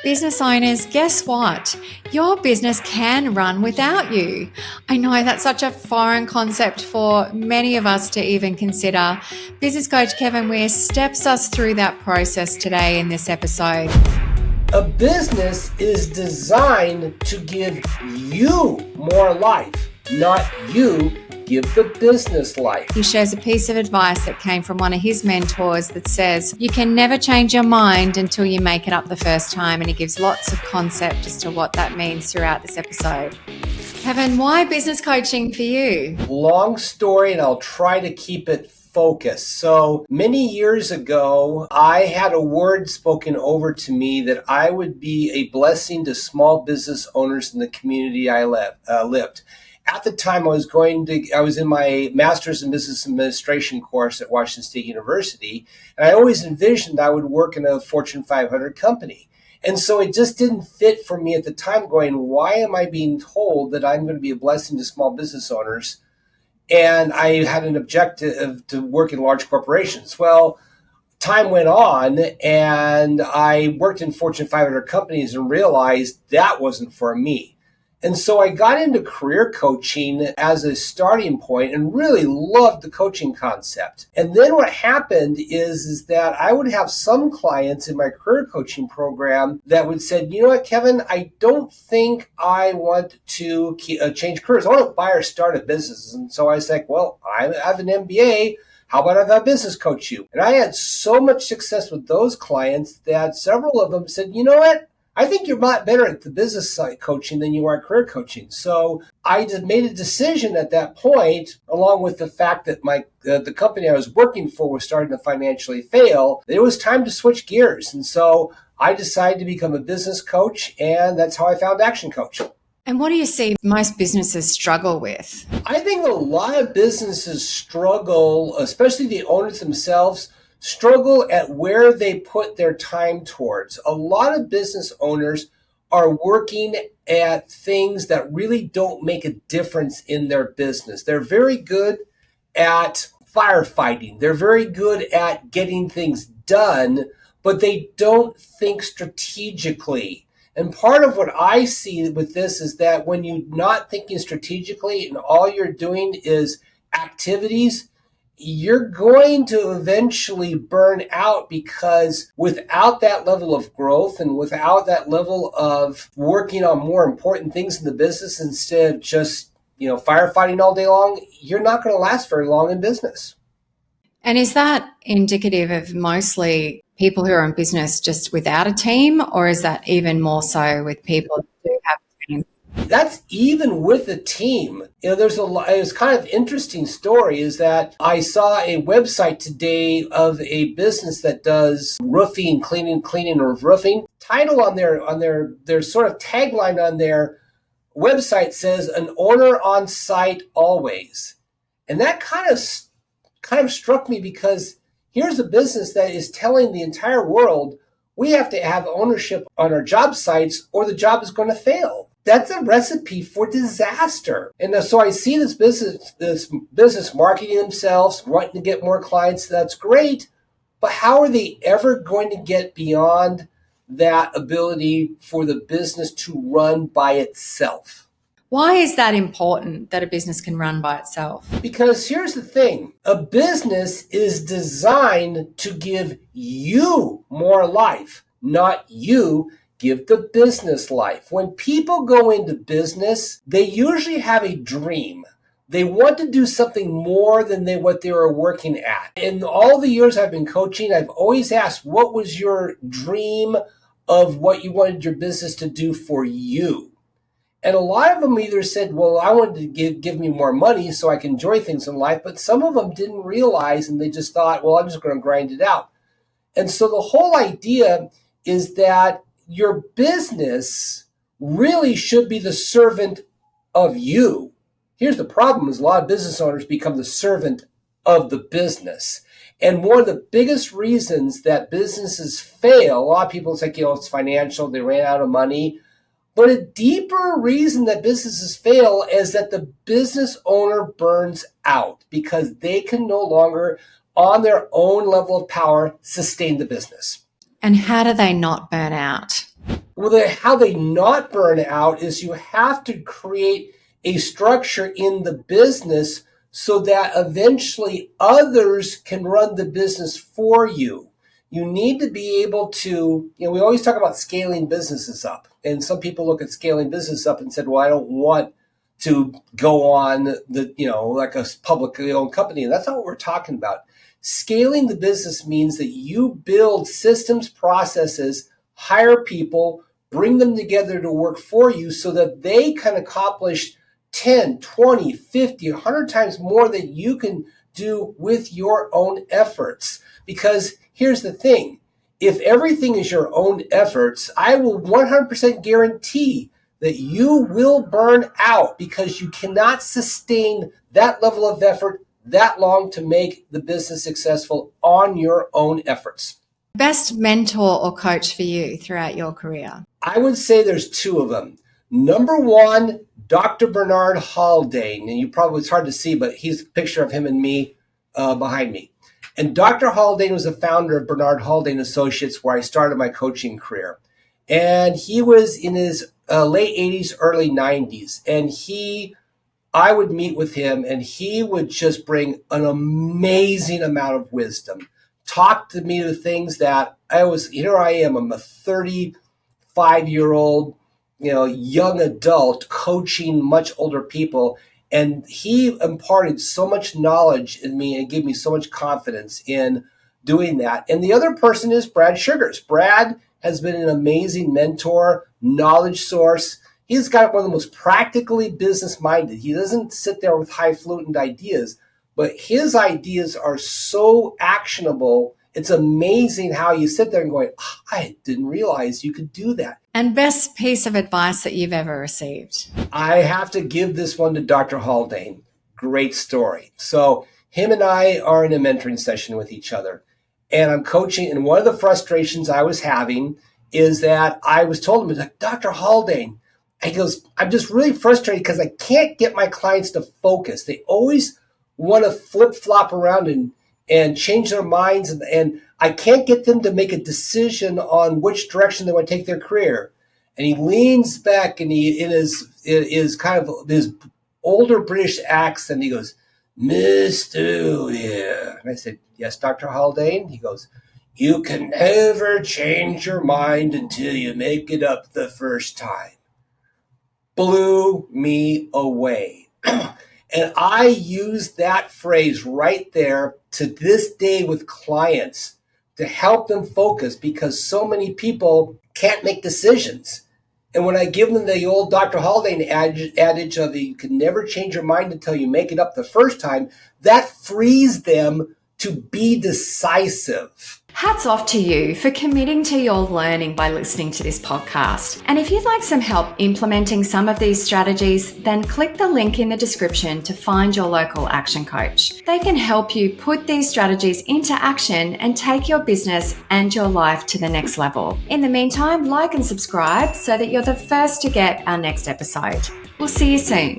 Business owners, guess what? Your business can run without you. I know that's such a foreign concept for many of us to even consider. Business coach Kevin Weir steps us through that process today in this episode. A business is designed to give you more life, not you give the business life. He shares a piece of advice that came from one of his mentors that says, you can never change your mind until you make it up the first time. And he gives lots of concept as to what that means throughout this episode. Kevin, why business coaching for you? Long story, and I'll try to keep it focused. So many years ago, I had a word spoken over to me that I would be a blessing to small business owners in the community I lived. At the time, I was in my master's in business administration course at Washington State University, and I always envisioned I would work in a Fortune 500 company. And so it just didn't fit for me at the time, going, why am I being told that I'm going to be a blessing to small business owners? And I had an objective to work in large corporations. Well, time went on, and I worked in Fortune 500 companies and realized that wasn't for me. And so I got into career coaching as a starting point and really loved the coaching concept. And then what happened is that I would have some clients in my career coaching program that would say, you know what, Kevin, I don't think I want to change careers. I want to buy or start a business. And so I was like, well, I have an MBA. How about I have a business coach you? And I had so much success with those clients that several of them said, you know what? I think you're not better at the business side coaching than you are at career coaching. So I just made a decision at that point, along with the fact that the company I was working for was starting to financially fail, that it was time to switch gears. And so I decided to become a business coach, and that's how I found ActionCOACH. And what do you see most businesses struggle with? I think a lot of businesses struggle, especially the owners themselves, struggle at where they put their time towards. A lot of business owners are working at things that really don't make a difference in their business. They're very good at firefighting. They're very good at getting things done, but they don't think strategically. And part of what I see with this is that when you're not thinking strategically and all you're doing is activities, you're going to eventually burn out, because without that level of growth and without that level of working on more important things in the business instead of just, firefighting all day long, you're not going to last very long in business. And is that indicative of mostly people who are in business just without a team, or is that even more so with people who do have a team? That's even with a team. It was kind of interesting story is that I saw a website today of a business that does roofing, cleaning of roofing. Title on their sort of tagline on their website says, "An owner on site always." And that kind of struck me, because here's a business that is telling the entire world we have to have ownership on our job sites or the job is going to fail. That's a recipe for disaster. And so I see this business marketing themselves, wanting to get more clients. That's great. But how are they ever going to get beyond that ability for the business to run by itself? Why is that important, that a business can run by itself? Because here's the thing. A business is designed to give you more life, not you give the business life. When people go into business, they usually have a dream. They want to do something more than what they were working at. In all the years I've been coaching, I've always asked, what was your dream of what you wanted your business to do for you? And a lot of them either said, well, I wanted to give me more money so I can enjoy things in life. But some of them didn't realize, and they just thought, well, I'm just going to grind it out. And so the whole idea is that your business really should be the servant of you. Here's the problem, is a lot of business owners become the servant of the business. And one of the biggest reasons that businesses fail, a lot of people say, it's financial, they ran out of money. But a deeper reason that businesses fail is that the business owner burns out because they can no longer, on their own level of power, sustain the business. And how do they not burn out? Well, how they not burn out is you have to create a structure in the business so that eventually others can run the business for you. You need to be able to, we always talk about scaling businesses up. And some people look at scaling business up and said, well, I don't want to go on like a publicly owned company. And that's not what we're talking about. Scaling the business means that you build systems, processes, hire people, bring them together to work for you so that they can accomplish 10, 20, 50, 100 times more than you can do with your own efforts. Because here's the thing. If everything is your own efforts, I will 100% guarantee that you will burn out because you cannot sustain that level of effort that long to make the business successful on your own efforts. Best mentor or coach for you throughout your career? I would say there's two of them. Number one, Dr. Bernard Haldane. And it's hard to see, but he's a picture of him and me behind me. And Dr. Haldane was the founder of Bernard Haldane Associates, where I started my coaching career. And he was in his late 80s, early 90s. And I would meet with him, and he would just bring an amazing amount of wisdom. Talk to me to things that here I am, I'm a 35-year-old, young adult coaching much older people. And he imparted so much knowledge in me and gave me so much confidence in doing that. And the other person is Brad Sugars. Brad has been an amazing mentor, knowledge source. He's got one of the most practically business-minded. He doesn't sit there with highfalutin ideas, but his ideas are so actionable. It's amazing how you sit there and going, I didn't realize you could do that. And best piece of advice that you've ever received? I have to give this one to Dr. Haldane. Great story. So him and I are in a mentoring session with each other, and I'm coaching. And one of the frustrations I was having is that I was told him, like, Dr. Haldane, he goes, I'm just really frustrated because I can't get my clients to focus. They always want to flip-flop around and change their minds, and I can't get them to make a decision on which direction they want to take their career. And he leans back, and in his kind of his older British accent, he goes, Mr. Weir. And I said, yes, Dr. Haldane? He goes, you can never change your mind until you make it up the first time. Blew me away. And I use that phrase right there to this day with clients to help them focus, because so many people can't make decisions. And when I give them the old Dr. Haldane adage of you can never change your mind until you make it up the first time, that frees them to be decisive. Hats off to you for committing to your learning by listening to this podcast. And if you'd like some help implementing some of these strategies, then click the link in the description to find your local action coach. They can help you put these strategies into action and take your business and your life to the next level. In the meantime, like and subscribe so that you're the first to get our next episode. We'll see you soon.